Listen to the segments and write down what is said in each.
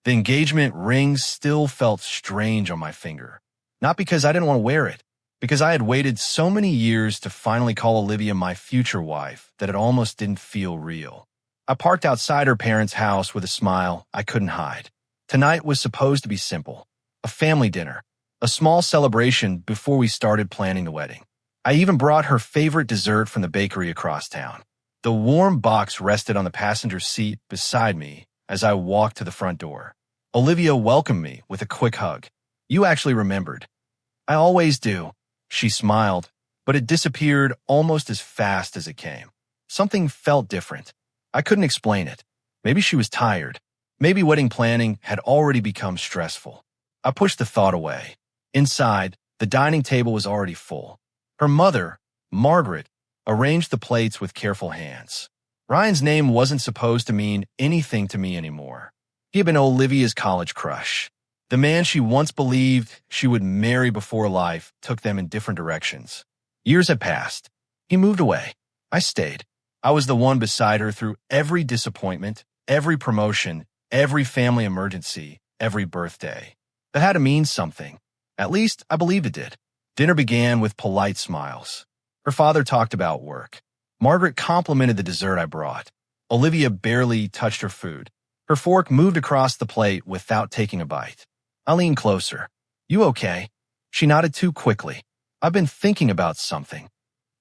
The engagement ring still felt strange on my finger. Not because I didn't want to wear it, because I had waited so many years to finally call Olivia my future wife that it almost didn't feel real. I parked outside her parents' house with a smile I couldn't hide. Tonight was supposed to be simple. A family dinner. A small celebration before we started planning the wedding. I even brought her favorite dessert from the bakery across town. The warm box rested on the passenger seat beside me as I walked to the front door. Olivia welcomed me with a quick hug. "You actually remembered." "I always do." She smiled, but it disappeared almost as fast as it came. Something felt different. I couldn't explain it. Maybe she was tired. Maybe wedding planning had already become stressful. I pushed the thought away. Inside, the dining table was already full. Her mother, Margaret, arranged the plates with careful hands. Ryan's name wasn't supposed to mean anything to me anymore. He had been Olivia's college crush. The man she once believed she would marry before life took them in different directions. Years had passed. He moved away. I stayed. I was the one beside her through every disappointment, every promotion, every family emergency, every birthday. That had to mean something. At least, I believed it did. Dinner began with polite smiles. Her father talked about work. Margaret complimented the dessert I brought. Olivia barely touched her food. Her fork moved across the plate without taking a bite. I leaned closer. "You okay?" She nodded too quickly. "I've been thinking about something."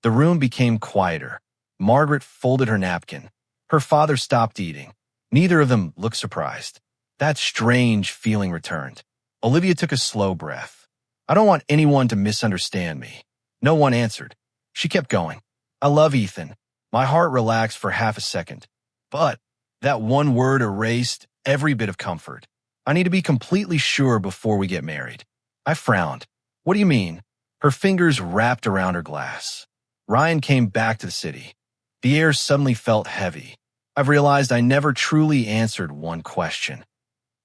The room became quieter. Margaret folded her napkin. Her father stopped eating. Neither of them looked surprised. That strange feeling returned. Olivia took a slow breath. "I don't want anyone to misunderstand me." No one answered. She kept going. "I love Ethan." My heart relaxed for half a second. But that one word erased every bit of comfort. "I need to be completely sure before we get married." I frowned. "What do you mean?" Her fingers wrapped around her glass. Ryan came back to the city. The air suddenly felt heavy. I've realized I never truly answered one question.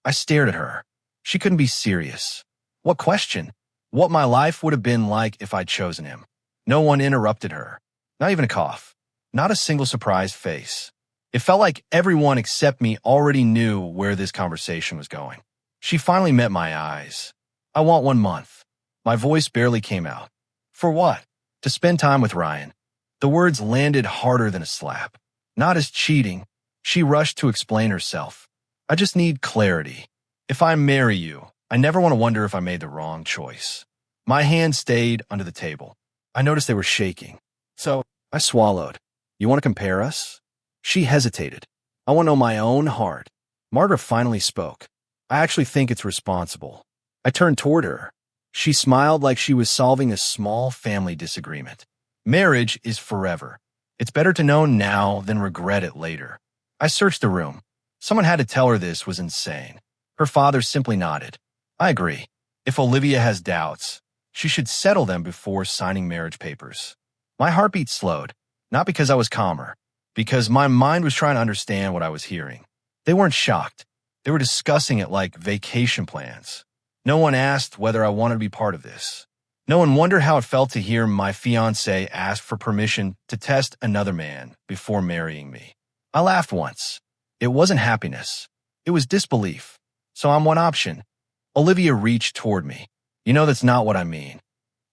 I stared at her. She couldn't be serious. What question? What my life would have been like if I'd chosen him. No one interrupted her. Not even a cough. Not a single surprised face. It felt like everyone except me already knew where this conversation was going. She finally met my eyes. "I want 1 month." My voice barely came out. "For what?" "To spend time with Ryan." The words landed harder than a slap. Not as cheating. She rushed to explain herself. "I just need clarity. If I marry you, I never want to wonder if I made the wrong choice." My hand stayed under the table. I noticed they were shaking. So I swallowed. "You want to compare us?" She hesitated. "I want to know my own heart." Margaret finally spoke. "I actually think it's responsible." I turned toward her. She smiled like she was solving a small family disagreement. "Marriage is forever. It's better to know now than regret it later." I searched the room. Someone had to tell her this was insane. Her father simply nodded. "I agree. If Olivia has doubts, she should settle them before signing marriage papers." My heartbeat slowed, not because I was calmer, because my mind was trying to understand what I was hearing. They weren't shocked. They were discussing it like vacation plans. No one asked whether I wanted to be part of this. No one wondered how it felt to hear my fiancé ask for permission to test another man before marrying me. I laughed once. It wasn't happiness. It was disbelief. So I'm one option. Olivia reached toward me. "You know that's not what I mean."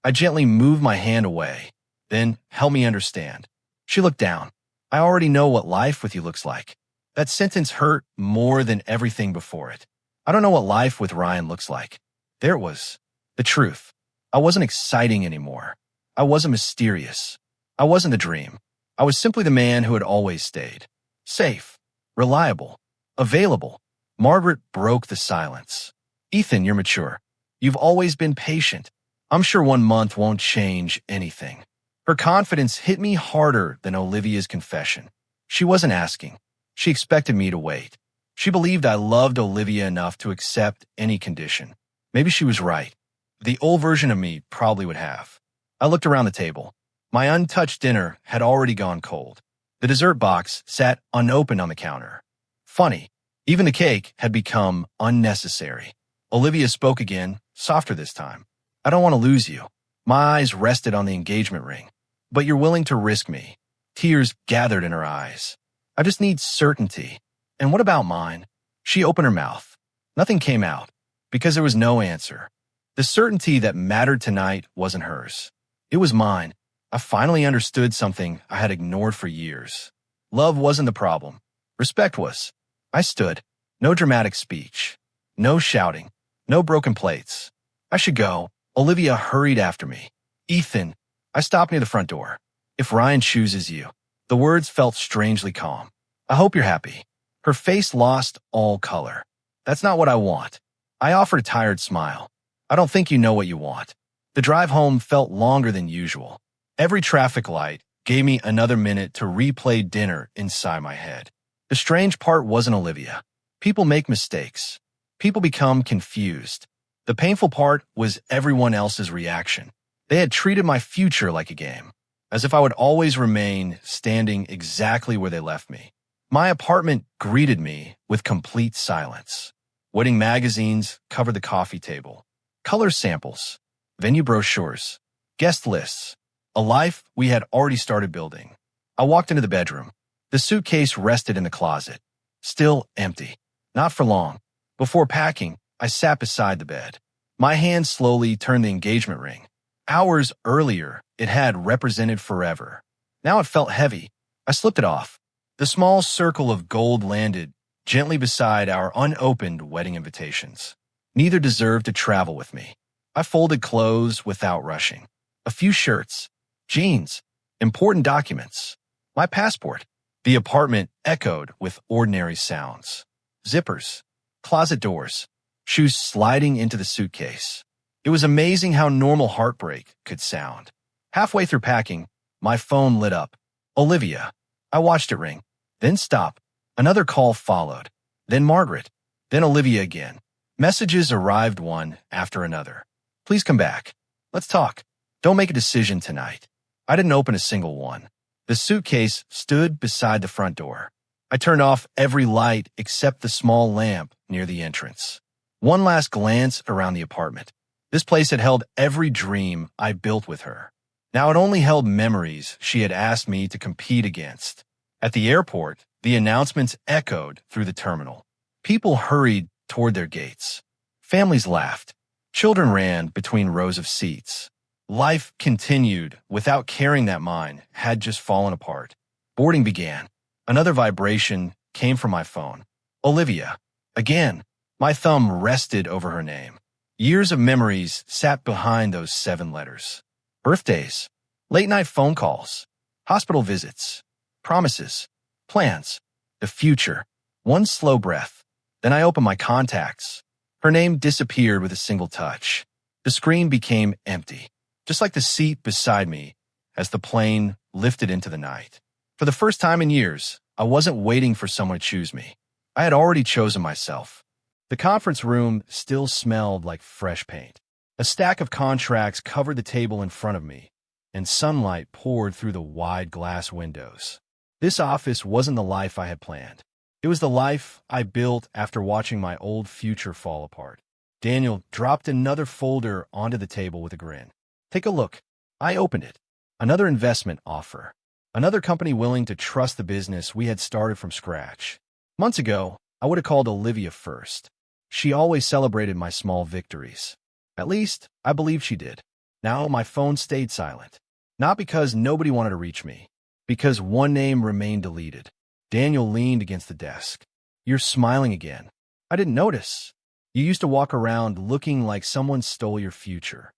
I gently moved my hand away. "Then help me understand." She looked down. "I already know what life with you looks like." That sentence hurt more than everything before it. I don't know what life with Ryan looks like. There it was. The truth. I wasn't exciting anymore. I wasn't mysterious. I wasn't the dream. I was simply the man who had always stayed. Safe. Reliable. Available. Margaret broke the silence. "Ethan, you're mature. You've always been patient. I'm sure 1 month won't change anything." Her confidence hit me harder than Olivia's confession. She wasn't asking. She expected me to wait. She believed I loved Olivia enough to accept any condition. Maybe she was right. The old version of me probably would have. I looked around the table. My untouched dinner had already gone cold. The dessert box sat unopened on the counter. Funny, even the cake had become unnecessary. Olivia spoke again, softer this time. "I don't want to lose you." My eyes rested on the engagement ring. "But you're willing to risk me." Tears gathered in her eyes. "I just need certainty." "And what about mine?" She opened her mouth. Nothing came out, because there was no answer. The certainty that mattered tonight wasn't hers. It was mine. I finally understood something I had ignored for years. Love wasn't the problem. Respect was. I stood. No dramatic speech. No shouting. No broken plates. I should go. Olivia hurried after me. Ethan. I stopped near the front door. If Ryan chooses you. The words felt strangely calm. I hope you're happy. Her face lost all color. That's not what I want. I offered a tired smile. I don't think you know what you want. The drive home felt longer than usual. Every traffic light gave me another minute to replay dinner inside my head. The strange part wasn't Olivia. People make mistakes. People become confused. The painful part was everyone else's reaction. They had treated my future like a game, as if I would always remain standing exactly where they left me. My apartment greeted me with complete silence. Wedding magazines covered the coffee table. Color samples, venue brochures, guest lists, a life we had already started building. I walked into the bedroom. The suitcase rested in the closet, still empty. Not for long. Before packing, I sat beside the bed. My hand slowly turned the engagement ring. Hours earlier, it had represented forever. Now it felt heavy. I slipped it off. The small circle of gold landed gently beside our unopened wedding invitations. Neither deserved to travel with me. I folded clothes without rushing. A few shirts, jeans, important documents, my passport. The apartment echoed with ordinary sounds. Zippers, closet doors, shoes sliding into the suitcase. It was amazing how normal heartbreak could sound. Halfway through packing, my phone lit up. Olivia. I watched it ring, then stop. Another call followed, then Margaret, then Olivia again. Messages arrived one after another. Please come back. Let's talk. Don't make a decision tonight. I didn't open a single one. The suitcase stood beside the front door. I turned off every light except the small lamp near the entrance. One last glance around the apartment. This place had held every dream I built with her. Now it only held memories she had asked me to compete against. At the airport, the announcements echoed through the terminal. People hurried toward their gates. Families laughed. Children ran between rows of seats. Life continued without caring that mine had just fallen apart. Boarding began. Another vibration came from my phone. Olivia. Again, my thumb rested over her name. Years of memories sat behind those 7 letters. Birthdays, late-night phone calls, hospital visits, promises, plans, the future. One slow breath. Then I opened my contacts. Her name disappeared with a single touch. The screen became empty, just like the seat beside me as the plane lifted into the night. For the first time in years, I wasn't waiting for someone to choose me. I had already chosen myself. The conference room still smelled like fresh paint. A stack of contracts covered the table in front of me, and sunlight poured through the wide glass windows. This office wasn't the life I had planned. It was the life I built after watching my old future fall apart. Daniel dropped another folder onto the table with a grin. Take a look. I opened it. Another investment offer. Another company willing to trust the business we had started from scratch. Months ago, I would have called Olivia first. She always celebrated my small victories. At least, I believe she did. Now my phone stayed silent. Not because nobody wanted to reach me. Because one name remained deleted. Daniel leaned against the desk. You're smiling again. I didn't notice. You used to walk around looking like someone stole your future.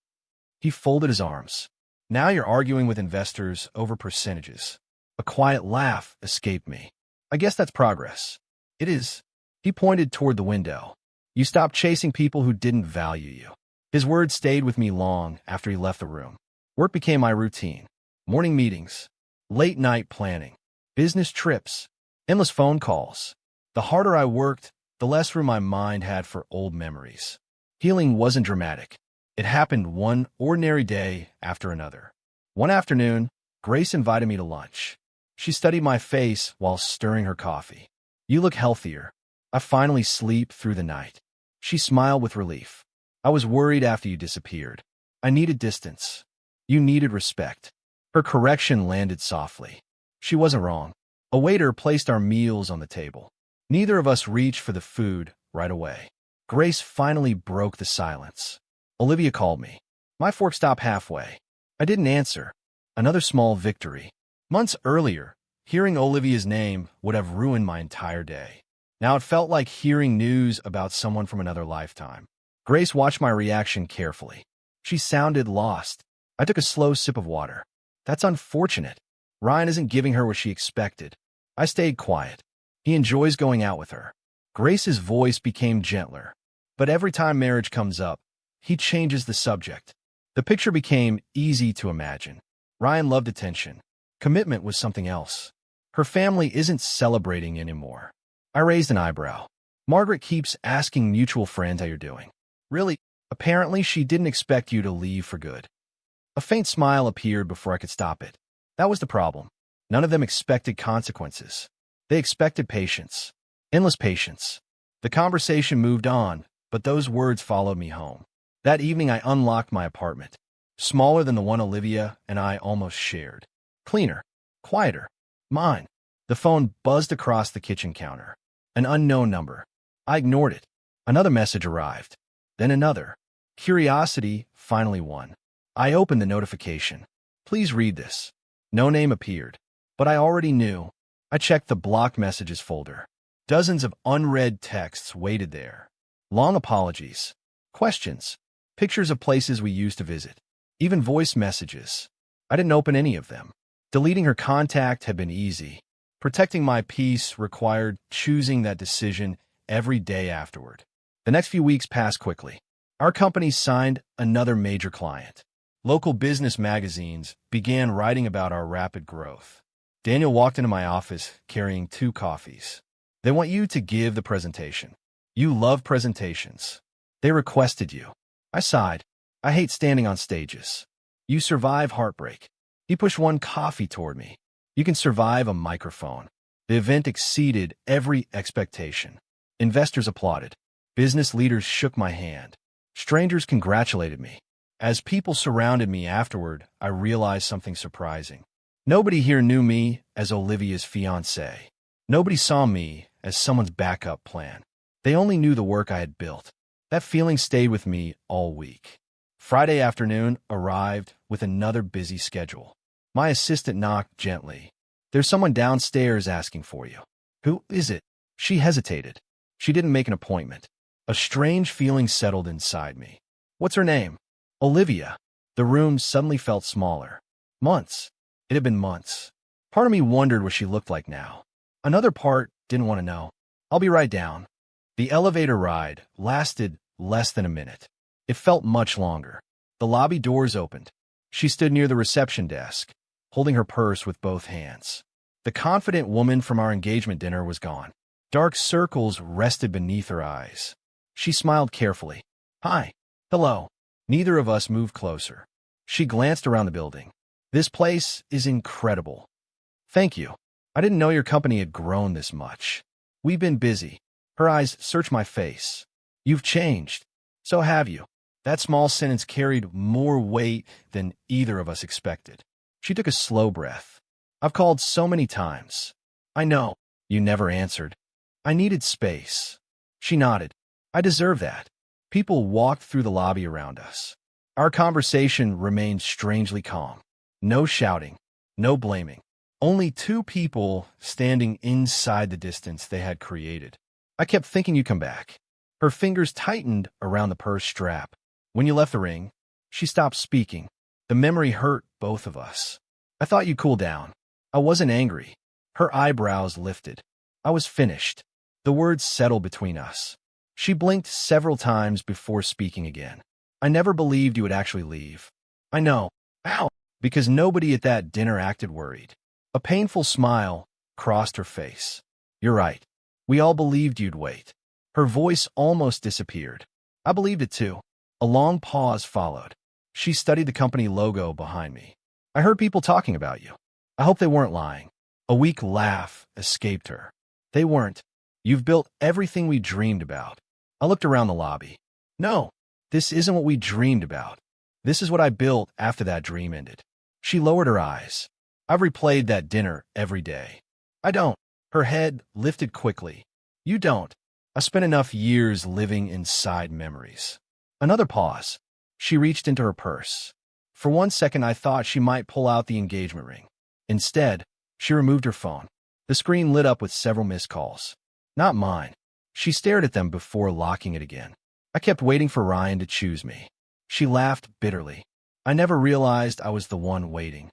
He folded his arms. Now you're arguing with investors over percentages. A quiet laugh escaped me. I guess that's progress. It is. He pointed toward the window. You stopped chasing people who didn't value you. His words stayed with me long after he left the room. Work became my routine. Morning meetings, late night planning, business trips, endless phone calls. The harder I worked, the less room my mind had for old memories. Healing wasn't dramatic. It happened one ordinary day after another. One afternoon, Grace invited me to lunch. She studied my face while stirring her coffee. You look healthier. I finally sleep through the night. She smiled with relief. I was worried after you disappeared. I needed distance. You needed respect. Her correction landed softly. She wasn't wrong. A waiter placed our meals on the table. Neither of us reached for the food right away. Grace finally broke the silence. Olivia called me. My fork stopped halfway. I didn't answer. Another small victory. Months earlier, hearing Olivia's name would have ruined my entire day. Now it felt like hearing news about someone from another lifetime. Grace watched my reaction carefully. She sounded lost. I took a slow sip of water. That's unfortunate. Ryan isn't giving her what she expected. I stayed quiet. He enjoys going out with her. Grace's voice became gentler. But every time marriage comes up, he changes the subject. The picture became easy to imagine. Ryan loved attention. Commitment was something else. Her family isn't celebrating anymore. I raised an eyebrow. Margaret keeps asking mutual friends how you're doing. Really? Apparently, she didn't expect you to leave for good. A faint smile appeared before I could stop it. That was the problem. None of them expected consequences. They expected patience. Endless patience. The conversation moved on, but those words followed me home. That evening, I unlocked my apartment. Smaller than the one Olivia and I almost shared. Cleaner. Quieter. Mine. The phone buzzed across the kitchen counter. An unknown number. I ignored it. Another message arrived. Then another. Curiosity finally won. I opened the notification. Please read this. No name appeared. But I already knew. I checked the blocked messages folder. Dozens of unread texts waited there. Long apologies. Questions. Pictures of places we used to visit. Even voice messages. I didn't open any of them. Deleting her contact had been easy. Protecting my peace required choosing that decision every day afterward. The next few weeks passed quickly. Our company signed another major client. Local business magazines began writing about our rapid growth. Daniel walked into my office carrying 2 coffees. They want you to give the presentation. You love presentations. They requested you. I sighed. I hate standing on stages. You survive heartbreak. He pushed 1 coffee toward me. You can survive a microphone. The event exceeded every expectation. Investors applauded. Business leaders shook my hand. Strangers congratulated me. As people surrounded me afterward, I realized something surprising. Nobody here knew me as Olivia's fiancé. Nobody saw me as someone's backup plan. They only knew the work I had built. That feeling stayed with me all week. Friday afternoon arrived with another busy schedule. My assistant knocked gently. There's someone downstairs asking for you. Who is it? She hesitated. She didn't make an appointment. A strange feeling settled inside me. What's her name? Olivia. The room suddenly felt smaller. Months. It had been months. Part of me wondered what she looked like now. Another part didn't want to know. I'll be right down. The elevator ride lasted less than a minute. It felt much longer. The lobby doors opened. She stood near the reception desk, holding her purse with both hands. The confident woman from our engagement dinner was gone. Dark circles rested beneath her eyes. She smiled carefully. Hi. Hello. Neither of us moved closer. She glanced around the building. This place is incredible. Thank you. I didn't know your company had grown this much. We've been busy. Her eyes searched my face. You've changed. So have you. That small sentence carried more weight than either of us expected. She took a slow breath. I've called so many times. I know. You never answered. I needed space. She nodded. I deserve that. People walked through the lobby around us. Our conversation remained strangely calm. No shouting. No blaming. Only 2 people standing inside the distance they had created. I kept thinking you'd come back. Her fingers tightened around the purse strap. When you left the ring, she stopped speaking. The memory hurt both of us. I thought you'd cool down. I wasn't angry. Her eyebrows lifted. I was finished. The words settled between us. She blinked several times before speaking again. I never believed you would actually leave. I know. Ow! Because nobody at that dinner acted worried. A painful smile crossed her face. You're right. We all believed you'd wait. Her voice almost disappeared. I believed it too. A long pause followed. She studied the company logo behind me. I heard people talking about you. I hope they weren't lying. A weak laugh escaped her. They weren't. You've built everything we dreamed about. I looked around the lobby. No, this isn't what we dreamed about. This is what I built after that dream ended. She lowered her eyes. I've replayed that dinner every day. I don't. Her head lifted quickly. You don't. I spent enough years living inside memories. Another pause. She reached into her purse. For 1 second, I thought she might pull out the engagement ring. Instead, she removed her phone. The screen lit up with several missed calls. Not mine. She stared at them before locking it again. I kept waiting for Ryan to choose me. She laughed bitterly. I never realized I was the one waiting.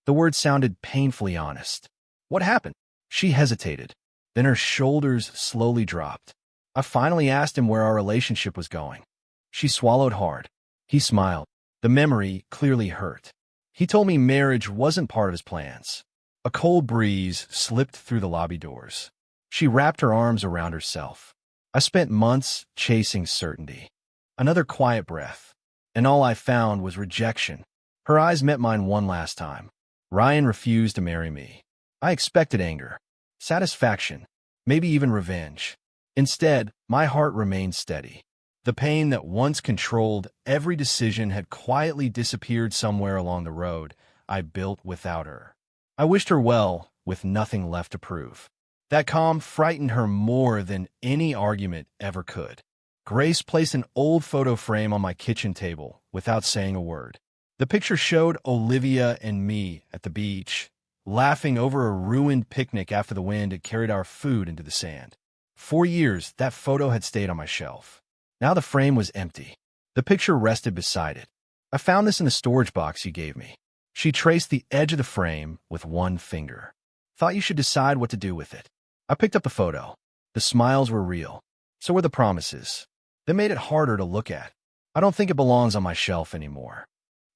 The words sounded painfully honest. What happened? She hesitated. Then her shoulders slowly dropped. I finally asked him where our relationship was going. She swallowed hard. He smiled. The memory clearly hurt. He told me marriage wasn't part of his plans. A cold breeze slipped through the lobby doors. She wrapped her arms around herself. I spent months chasing certainty. Another quiet breath. And all I found was rejection. Her eyes met mine one last time. Ryan refused to marry me. I expected anger, satisfaction, maybe even revenge. Instead, my heart remained steady. The pain that once controlled every decision had quietly disappeared somewhere along the road I built without her. I wished her well, with nothing left to prove. That calm frightened her more than any argument ever could. Grace placed an old photo frame on my kitchen table without saying a word. The picture showed Olivia and me at the beach, laughing over a ruined picnic after the wind had carried our food into the sand. For years, that photo had stayed on my shelf. Now the frame was empty. The picture rested beside it. I found this in the storage box you gave me. She traced the edge of the frame with one finger. Thought you should decide what to do with it. I picked up the photo. The smiles were real. So were the promises. They made it harder to look at. I don't think it belongs on my shelf anymore.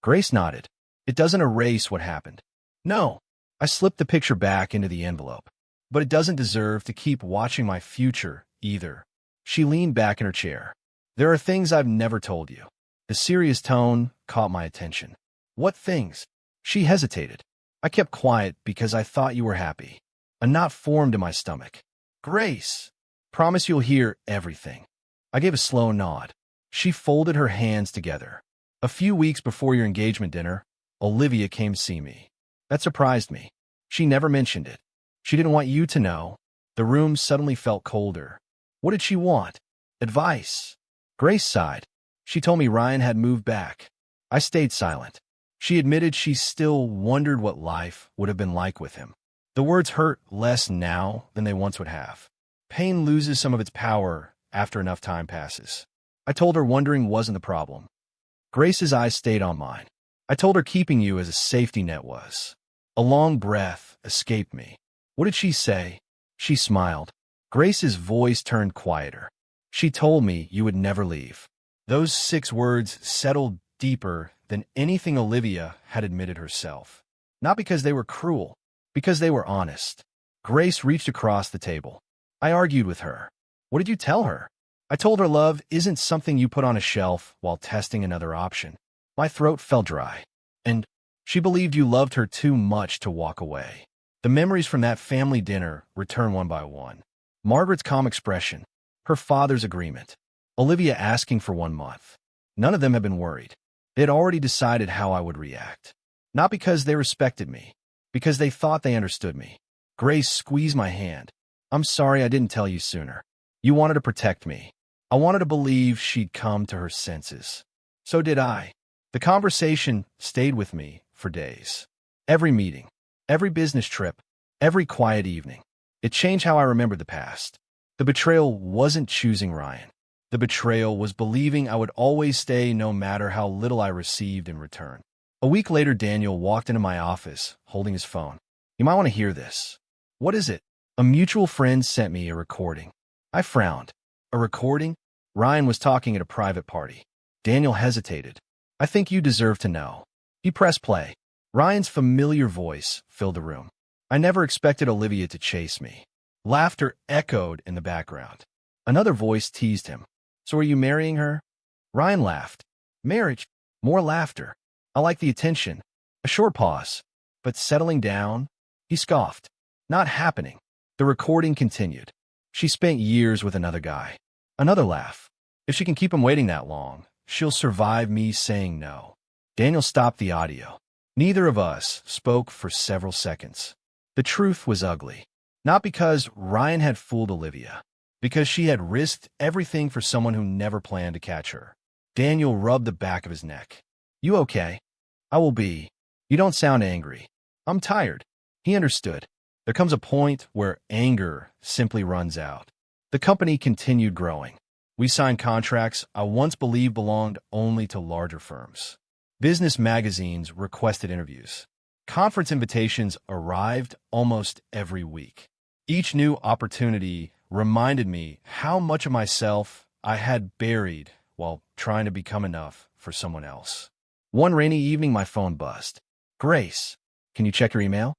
Grace nodded. It doesn't erase what happened. No. I slipped the picture back into the envelope. But it doesn't deserve to keep watching my future, either. She leaned back in her chair. There are things I've never told you. The serious tone caught my attention. What things? She hesitated. I kept quiet because I thought you were happy. A knot formed in my stomach. Grace, promise you'll hear everything. I gave a slow nod. She folded her hands together. A few weeks before your engagement dinner, Olivia came to see me. That surprised me. She never mentioned it. She didn't want you to know. The room suddenly felt colder. What did she want? Advice. Grace sighed. She told me Ryan had moved back. I stayed silent. She admitted she still wondered what life would have been like with him. The words hurt less now than they once would have. Pain loses some of its power after enough time passes. I told her wondering wasn't the problem. Grace's eyes stayed on mine. I told her keeping you as a safety net was. A long breath escaped me. What did she say? She smiled. Grace's voice turned quieter. She told me you would never leave. Those 6 words settled deeper than anything Olivia had admitted herself. Not because they were cruel, because they were honest. Grace reached across the table. I argued with her. What did you tell her? I told her love isn't something you put on a shelf while testing another option. My throat felt dry. And she believed you loved her too much to walk away. The memories from that family dinner returned one by one. Margaret's calm expression, her father's agreement, Olivia asking for 1 month. None of them had been worried. They had already decided how I would react. Not because they respected me, because they thought they understood me. Grace squeezed my hand. I'm sorry I didn't tell you sooner. You wanted to protect me. I wanted to believe she'd come to her senses. So did I. The conversation stayed with me for days. Every meeting, every business trip, every quiet evening. It changed how I remembered the past. The betrayal wasn't choosing Ryan. The betrayal was believing I would always stay no matter how little I received in return. A week later, Daniel walked into my office, holding his phone. You might want to hear this. What is it? A mutual friend sent me a recording. I frowned. A recording? Ryan was talking at a private party. Daniel hesitated. I think you deserve to know. He pressed play. Ryan's familiar voice filled the room. I never expected Olivia to chase me. Laughter echoed in the background. Another voice teased him. So are you marrying her? Ryan laughed. Marriage? More laughter. I like the attention. A short pause. But settling down? He scoffed. Not happening. The recording continued. She spent years with another guy. Another laugh. If she can keep him waiting that long, she'll survive me saying no. Daniel stopped the audio. Neither of us spoke for several seconds. The truth was ugly. Not because Ryan had fooled Olivia, because she had risked everything for someone who never planned to catch her. Daniel rubbed the back of his neck. You okay? I will be. You don't sound angry. I'm tired. He understood. There comes a point where anger simply runs out. The company continued growing. We signed contracts I once believed belonged only to larger firms. Business magazines requested interviews. Conference invitations arrived almost every week. Each new opportunity reminded me how much of myself I had buried while trying to become enough for someone else. One rainy evening, my phone buzzed. Grace, can you check your email?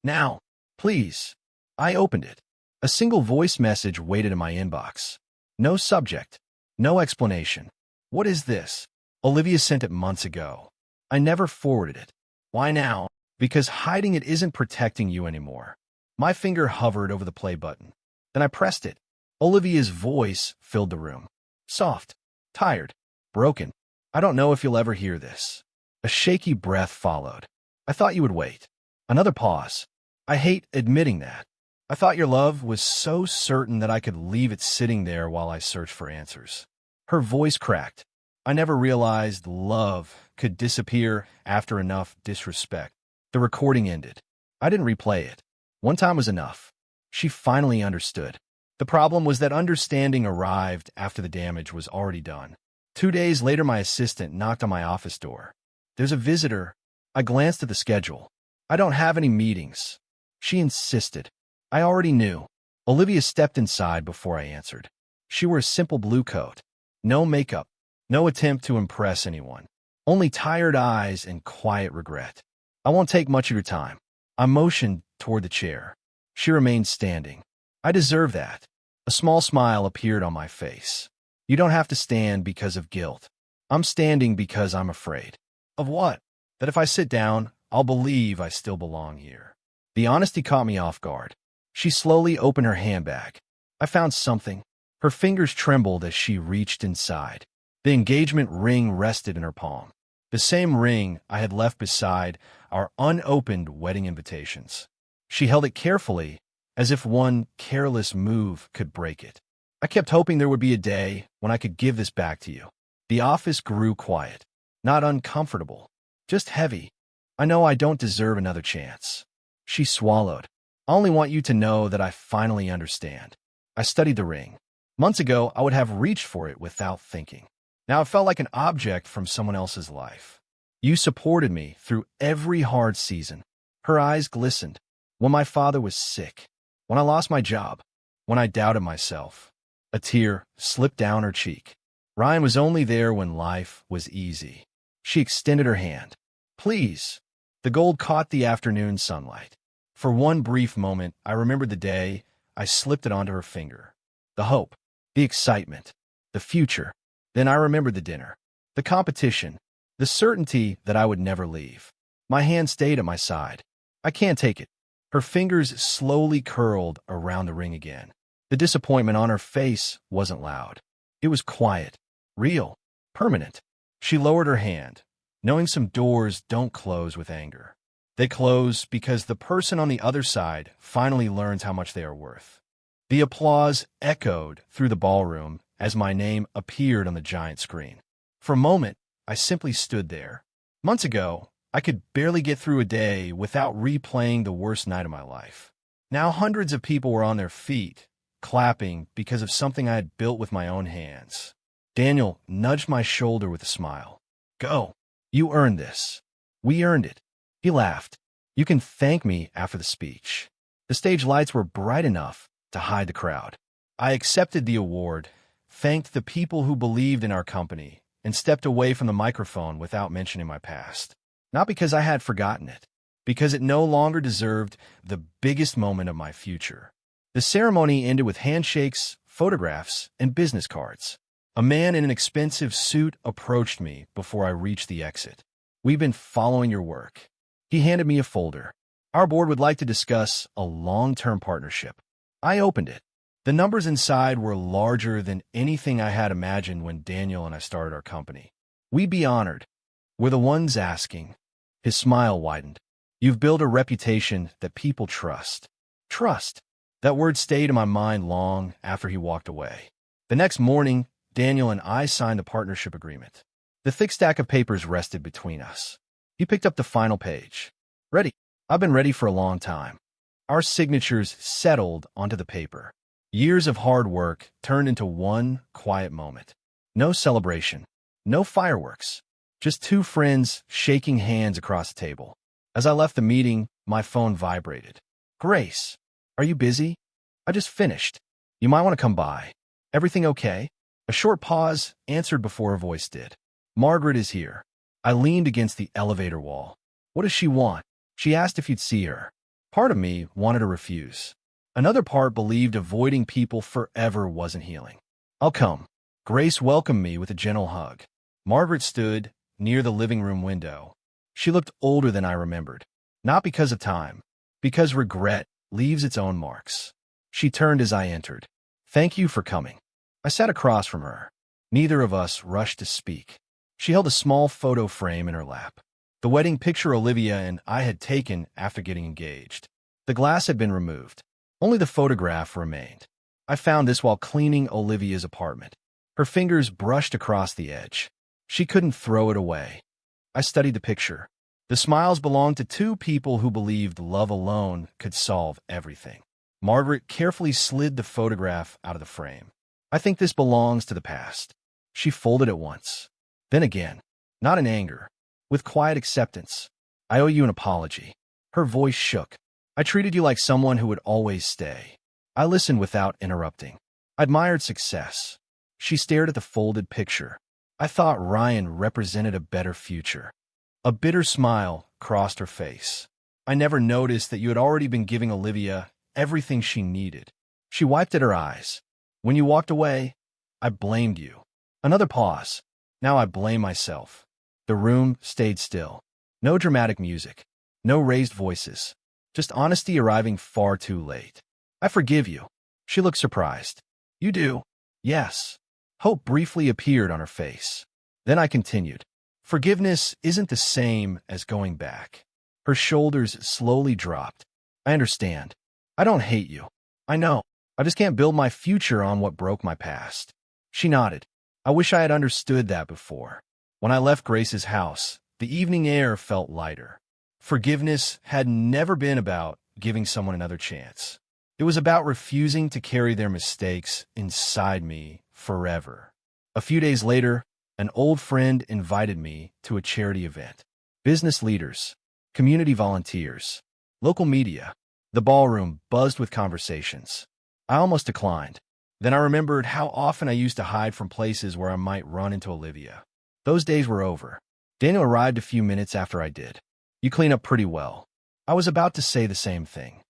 Now, please. I opened it. A single voice message waited in my inbox. No subject. No explanation. What is this? Olivia sent it months ago. I never forwarded it. Why now? Because hiding it isn't protecting you anymore. My finger hovered over the play button. Then I pressed it. Olivia's voice filled the room. Soft, tired, broken. I don't know if you'll ever hear this. A shaky breath followed. I thought you would wait. Another pause. I hate admitting that. I thought your love was so certain that I could leave it sitting there while I searched for answers. Her voice cracked. I never realized love could disappear after enough disrespect. The recording ended. I didn't replay it. One time was enough. She finally understood. The problem was that understanding arrived after the damage was already done. 2 days later, my assistant knocked on my office door. There's a visitor. I glanced at the schedule. I don't have any meetings. She insisted. I already knew. Olivia stepped inside before I answered. She wore a simple blue coat. No makeup. No attempt to impress anyone. Only tired eyes and quiet regret. I won't take much of your time. I motioned toward the chair. She remained standing. I deserve that. A small smile appeared on my face. You don't have to stand because of guilt. I'm standing because I'm afraid. Of what? That if I sit down, I'll believe I still belong here. The honesty caught me off guard. She slowly opened her handbag. I found something. Her fingers trembled as she reached inside. The engagement ring rested in her palm. The same ring I had left beside our unopened wedding invitations. She held it carefully, as if one careless move could break it. I kept hoping there would be a day when I could give this back to you. The office grew quiet, not uncomfortable, just heavy. I know I don't deserve another chance. She swallowed. I only want you to know that I finally understand. I studied the ring. Months ago, I would have reached for it without thinking. Now it felt like an object from someone else's life. You supported me through every hard season. Her eyes glistened. When my father was sick, when I lost my job, when I doubted myself. A tear slipped down her cheek. Ryan was only there when life was easy. She extended her hand. Please. The gold caught the afternoon sunlight. For one brief moment, I remembered the day I slipped it onto her finger. The hope, the excitement, the future. Then I remembered the dinner, the competition, the certainty that I would never leave. My hand stayed at my side. I can't take it. Her fingers slowly curled around the ring again. The disappointment on her face wasn't loud. It was quiet, real, permanent. She lowered her hand, knowing some doors don't close with anger. They close because the person on the other side finally learns how much they are worth. The applause echoed through the ballroom as my name appeared on the giant screen. For a moment, I simply stood there. Months ago, I could barely get through a day without replaying the worst night of my life. Now hundreds of people were on their feet, clapping because of something I had built with my own hands. Daniel nudged my shoulder with a smile. Go. You earned this. We earned it. He laughed. You can thank me after the speech. The stage lights were bright enough to hide the crowd. I accepted the award, thanked the people who believed in our company, and stepped away from the microphone without mentioning my past. Not because I had forgotten it, because it no longer deserved the biggest moment of my future. The ceremony ended with handshakes, photographs, and business cards. A man in an expensive suit approached me before I reached the exit. We've been following your work. He handed me a folder. Our board would like to discuss a long-term partnership. I opened it. The numbers inside were larger than anything I had imagined when Daniel and I started our company. We'd be honored. We're the ones asking. His smile widened. You've built a reputation that people trust. Trust. That word stayed in my mind long after he walked away. The next morning, Daniel and I signed the partnership agreement. The thick stack of papers rested between us. He picked up the final page. Ready. I've been ready for a long time. Our signatures settled onto the paper. Years of hard work turned into one quiet moment. No celebration, no fireworks, just two friends shaking hands across the table. As I left the meeting, my phone vibrated. Grace, are you busy? I just finished. You might want to come by. Everything okay? A short pause answered before a voice did. Margaret is here. I leaned against the elevator wall. What does she want? She asked if you'd see her. Part of me wanted to refuse. Another part believed avoiding people forever wasn't healing. I'll come. Grace welcomed me with a gentle hug. Margaret stood near the living room window. She looked older than I remembered. Not because of time, because regret leaves its own marks. She turned as I entered. Thank you for coming. I sat across from her. Neither of us rushed to speak. She held a small photo frame in her lap. The wedding picture Olivia and I had taken after getting engaged. The glass had been removed. Only the photograph remained. I found this while cleaning Olivia's apartment. Her fingers brushed across the edge. She couldn't throw it away. I studied the picture. The smiles belonged to two people who believed love alone could solve everything. Margaret carefully slid the photograph out of the frame. I think this belongs to the past. She folded it once. Then again, not in anger, with quiet acceptance. I owe you an apology. Her voice shook. I treated you like someone who would always stay. I listened without interrupting. I admired success. She stared at the folded picture. I thought Ryan represented a better future. A bitter smile crossed her face. I never noticed that you had already been giving Olivia everything she needed. She wiped at her eyes. When you walked away, I blamed you. Another pause. Now I blame myself. The room stayed still. No dramatic music. No raised voices. Just honesty arriving far too late. I forgive you. She looked surprised. You do? Yes. Hope briefly appeared on her face. Then I continued. Forgiveness isn't the same as going back. Her shoulders slowly dropped. I understand. I don't hate you. I know. I just can't build my future on what broke my past. She nodded. I wish I had understood that before. When I left Grace's house, the evening air felt lighter. Forgiveness had never been about giving someone another chance. It was about refusing to carry their mistakes inside me forever. A few days later, an old friend invited me to a charity event. Business leaders, community volunteers, local media. The ballroom buzzed with conversations. I almost declined. Then I remembered how often I used to hide from places where I might run into Olivia. Those days were over. Daniel arrived a few minutes after I did. You clean up pretty well. I was about to say the same thing.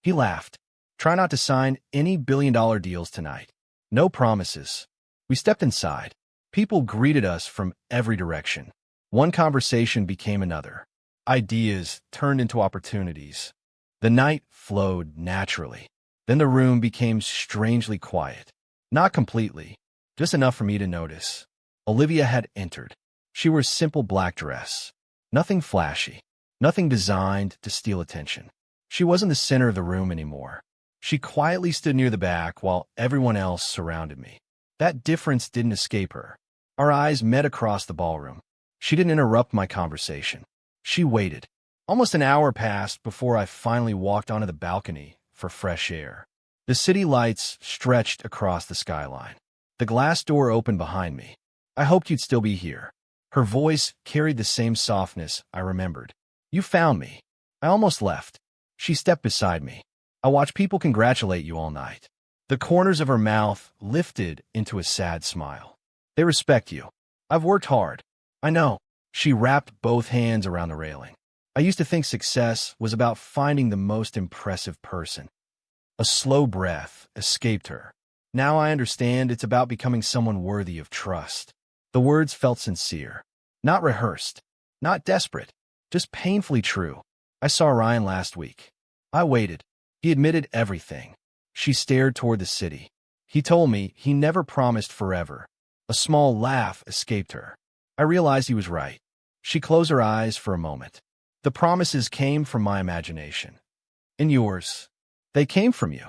He laughed. Try not to sign any billion-dollar deals tonight. No promises. We stepped inside. People greeted us from every direction. One conversation became another. Ideas turned into opportunities. The night flowed naturally. Then the room became strangely quiet. Not completely, just enough for me to notice. Olivia had entered. She wore a simple black dress. Nothing flashy. Nothing designed to steal attention. She wasn't the center of the room anymore. She quietly stood near the back while everyone else surrounded me. That difference didn't escape her. Our eyes met across the ballroom. She didn't interrupt my conversation. She waited. Almost an hour passed before I finally walked onto the balcony for fresh air. The city lights stretched across the skyline. The glass door opened behind me. I hoped you'd still be here. Her voice carried the same softness I remembered. You found me. I almost left. She stepped beside me. I watched people congratulate you all night. The corners of her mouth lifted into a sad smile. They respect you. I've worked hard. I know. She wrapped both hands around the railing. I used to think success was about finding the most impressive person. A slow breath escaped her. Now I understand it's about becoming someone worthy of trust. The words felt sincere. Not rehearsed. Not desperate. Just painfully true. I saw Ryan last week. I waited. He admitted everything. She stared toward the city. He told me he never promised forever. A small laugh escaped her. I realized he was right. She closed her eyes for a moment. The promises came from my imagination. And yours. They came from you.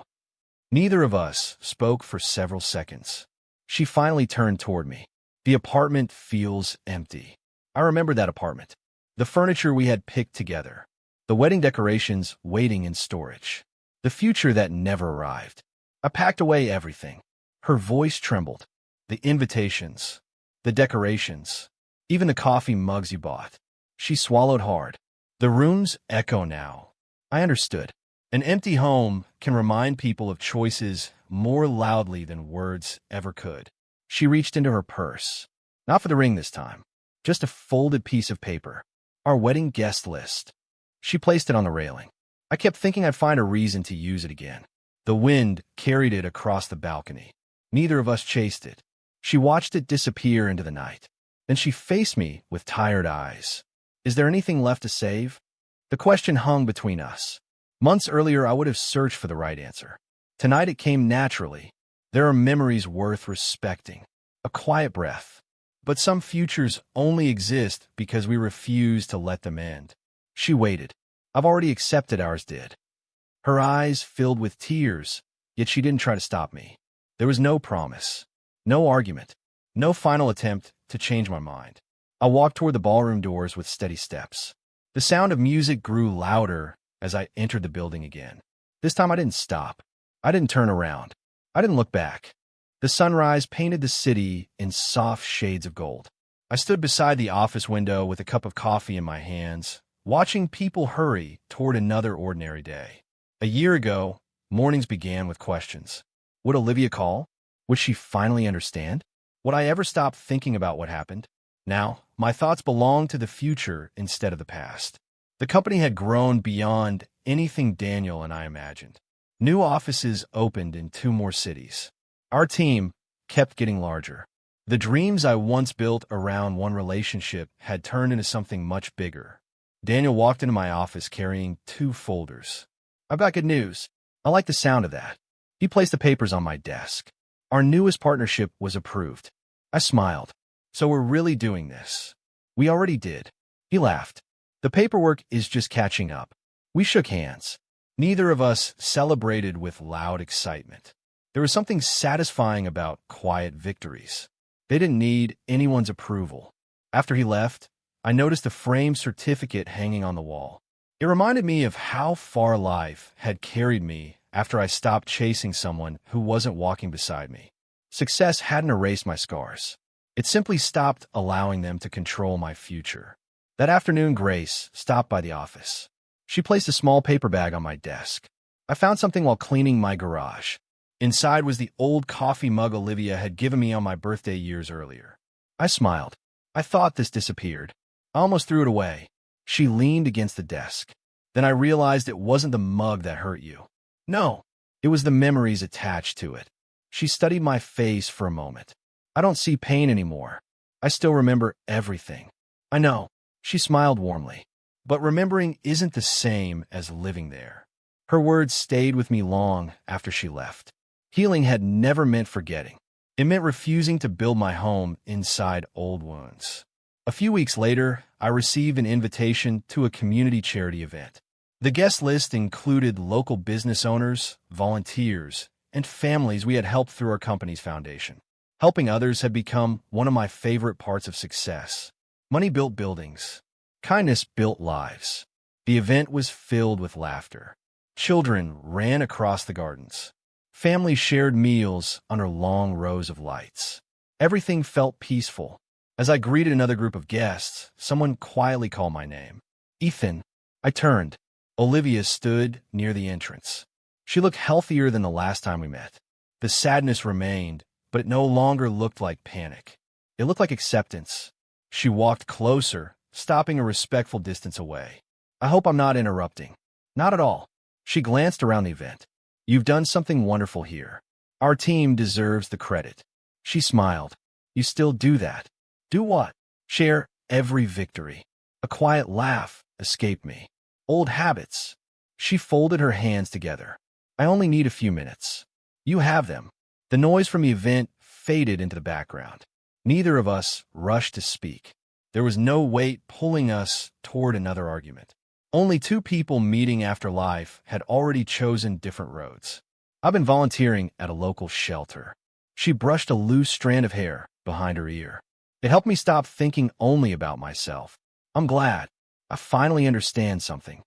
Neither of us spoke for several seconds. She finally turned toward me. The apartment feels empty. I remember that apartment. The furniture we had picked together. The wedding decorations waiting in storage. The future that never arrived. I packed away everything. Her voice trembled. The invitations. The decorations. Even the coffee mugs you bought. She swallowed hard. The rooms echo now. I understood. An empty home can remind people of choices more loudly than words ever could. She reached into her purse. Not for the ring this time. Just a folded piece of paper. Our wedding guest list. She placed it on the railing. I kept thinking I'd find a reason to use it again. The wind carried it across the balcony. Neither of us chased it. She watched it disappear into the night. Then she faced me with tired eyes. Is there anything left to save? The question hung between us. Months earlier, I would have searched for the right answer. Tonight, it came naturally. There are memories worth respecting. A quiet breath. But some futures only exist because we refuse to let them end. She waited. I've already accepted ours did. Her eyes filled with tears, yet she didn't try to stop me. There was no promise, no argument, no final attempt to change my mind. I walked toward the ballroom doors with steady steps. The sound of music grew louder as I entered the building again. This time I didn't stop. I didn't turn around. I didn't look back. The sunrise painted the city in soft shades of gold. I stood beside the office window with a cup of coffee in my hands, watching people hurry toward another ordinary day. A year ago, mornings began with questions. Would Olivia call? Would she finally understand? Would I ever stop thinking about what happened? Now, my thoughts belonged to the future instead of the past. The company had grown beyond anything Daniel and I imagined. New offices opened in 2 more cities. Our team kept getting larger. The dreams I once built around one relationship had turned into something much bigger. Daniel walked into my office carrying 2 folders. I've got good news. I like the sound of that. He placed the papers on my desk. Our newest partnership was approved. I smiled. So we're really doing this. We already did. He laughed. The paperwork is just catching up. We shook hands. Neither of us celebrated with loud excitement. There was something satisfying about quiet victories. They didn't need anyone's approval. After he left, I noticed a framed certificate hanging on the wall. It reminded me of how far life had carried me after I stopped chasing someone who wasn't walking beside me. Success hadn't erased my scars. It simply stopped allowing them to control my future. That afternoon, Grace stopped by the office. She placed a small paper bag on my desk. I found something while cleaning my garage. Inside was the old coffee mug Olivia had given me on my birthday years earlier. I smiled. I thought this disappeared. I almost threw it away. She leaned against the desk. Then I realized it wasn't the mug that hurt you. No, it was the memories attached to it. She studied my face for a moment. I don't see pain anymore. I still remember everything. I know. She smiled warmly. But remembering isn't the same as living there. Her words stayed with me long after she left. Healing had never meant forgetting. It meant refusing to build my home inside old wounds. A few weeks later, I received an invitation to a community charity event. The guest list included local business owners, volunteers, and families we had helped through our company's foundation. Helping others had become one of my favorite parts of success. Money built buildings. Kindness built lives. The event was filled with laughter. Children ran across the gardens. Families shared meals under long rows of lights. Everything felt peaceful. As I greeted another group of guests, someone quietly called my name. Ethan. I turned. Olivia stood near the entrance. She looked healthier than the last time we met. The sadness remained, but it no longer looked like panic. It looked like acceptance. She walked closer, stopping a respectful distance away. I hope I'm not interrupting. Not at all. She glanced around the event. You've done something wonderful here. Our team deserves the credit. She smiled. You still do that. Do what? Share every victory. A quiet laugh escaped me. Old habits. She folded her hands together. I only need a few minutes. You have them. The noise from the event faded into the background. Neither of us rushed to speak. There was no weight pulling us toward another argument. Only 2 people meeting after life had already chosen different roads. I've been volunteering at a local shelter. She brushed a loose strand of hair behind her ear. It helped me stop thinking only about myself. I'm glad. I finally understand something.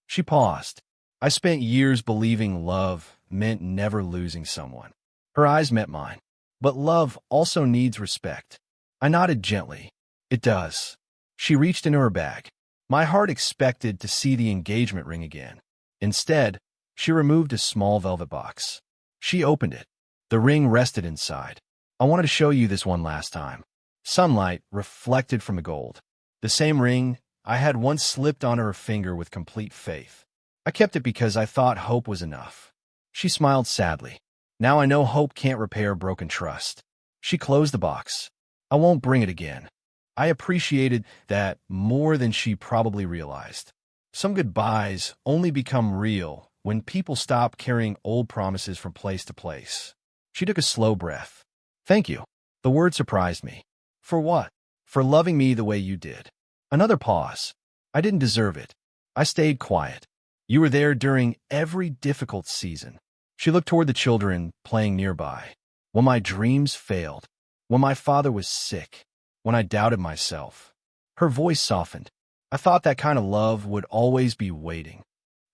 She paused. I spent years believing love meant never losing someone. Her eyes met mine. But love also needs respect. I nodded gently. It does. She reached into her bag. My heart expected to see the engagement ring again. Instead, she removed a small velvet box. She opened it. The ring rested inside. I wanted to show you this one last time. Sunlight reflected from the gold. The same ring I had once slipped onto her finger with complete faith. I kept it because I thought hope was enough. She smiled sadly. Now I know hope can't repair broken trust. She closed the box. I won't bring it again. I appreciated that more than she probably realized. Some goodbyes only become real when people stop carrying old promises from place to place. She took a slow breath. Thank you. The word surprised me. For what? For loving me the way you did. Another pause. I didn't deserve it. I stayed quiet. You were there during every difficult season. She looked toward the children playing nearby. When my dreams failed. When my father was sick. When I doubted myself. Her voice softened. I thought that kind of love would always be waiting.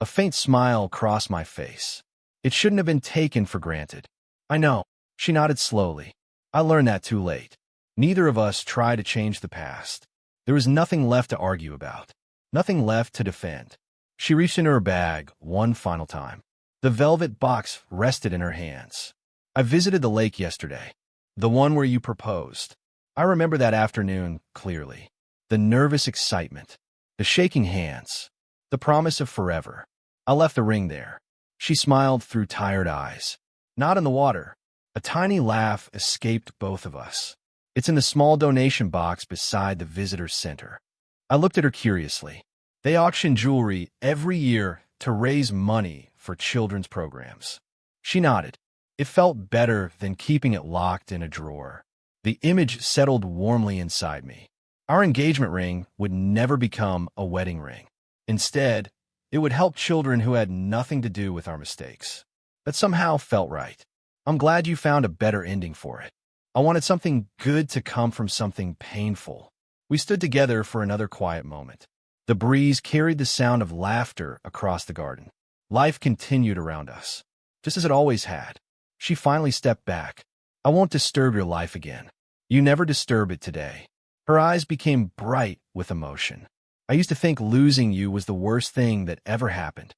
A faint smile crossed my face. It shouldn't have been taken for granted. I know. She nodded slowly. I learned that too late. Neither of us tried to change the past. There was nothing left to argue about. Nothing left to defend. She reached into her bag one final time. The velvet box rested in her hands. I visited the lake yesterday. The one where you proposed. I remember that afternoon clearly. The nervous excitement. The shaking hands. The promise of forever. I left the ring there. She smiled through tired eyes. Not in the water. A tiny laugh escaped both of us. It's in the small donation box beside the visitor center. I looked at her curiously. They auction jewelry every year to raise money for children's programs. She nodded. It felt better than keeping it locked in a drawer. The image settled warmly inside me. Our engagement ring would never become a wedding ring. Instead, it would help children who had nothing to do with our mistakes. That somehow felt right. I'm glad you found a better ending for it. I wanted something good to come from something painful. We stood together for another quiet moment. The breeze carried the sound of laughter across the garden. Life continued around us, just as it always had. She finally stepped back. I won't disturb your life again. You never disturb it today. Her eyes became bright with emotion. I used to think losing you was the worst thing that ever happened.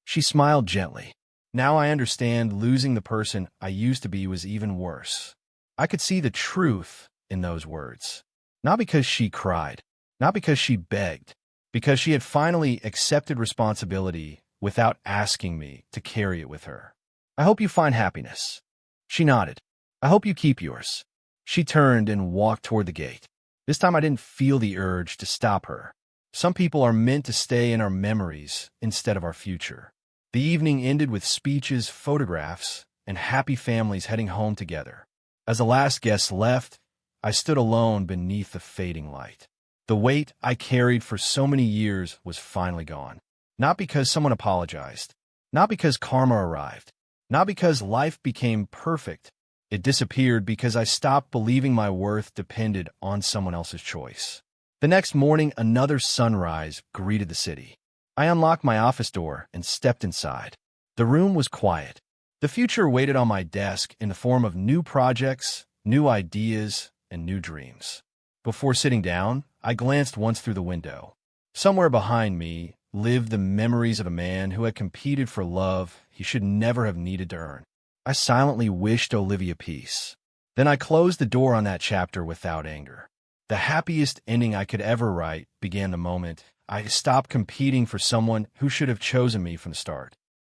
She smiled gently. Now I understand losing the person I used to be was even worse. I could see the truth in those words. Not because she cried, not because she begged, because she had finally accepted responsibility without asking me to carry it with her. I hope you find happiness. She nodded. I hope you keep yours. She turned and walked toward the gate. This time I didn't feel the urge to stop her. Some people are meant to stay in our memories instead of our future. The evening ended with speeches, photographs, and happy families heading home together. As the last guest left, I stood alone beneath the fading light. The weight I carried for so many years was finally gone. Not because someone apologized. Not because karma arrived. Not because life became perfect. It disappeared because I stopped believing my worth depended on someone else's choice. The next morning, another sunrise greeted the city. I unlocked my office door and stepped inside. The room was quiet. The future waited on my desk in the form of new projects, new ideas, and new dreams. Before sitting down, I glanced once through the window. Somewhere behind me lived the memories of a man who had competed for love he should never have needed to earn. I silently wished Olivia peace. Then I closed the door on that chapter without anger. The happiest ending I could ever write began the moment I stopped competing for someone who should have chosen me from the start.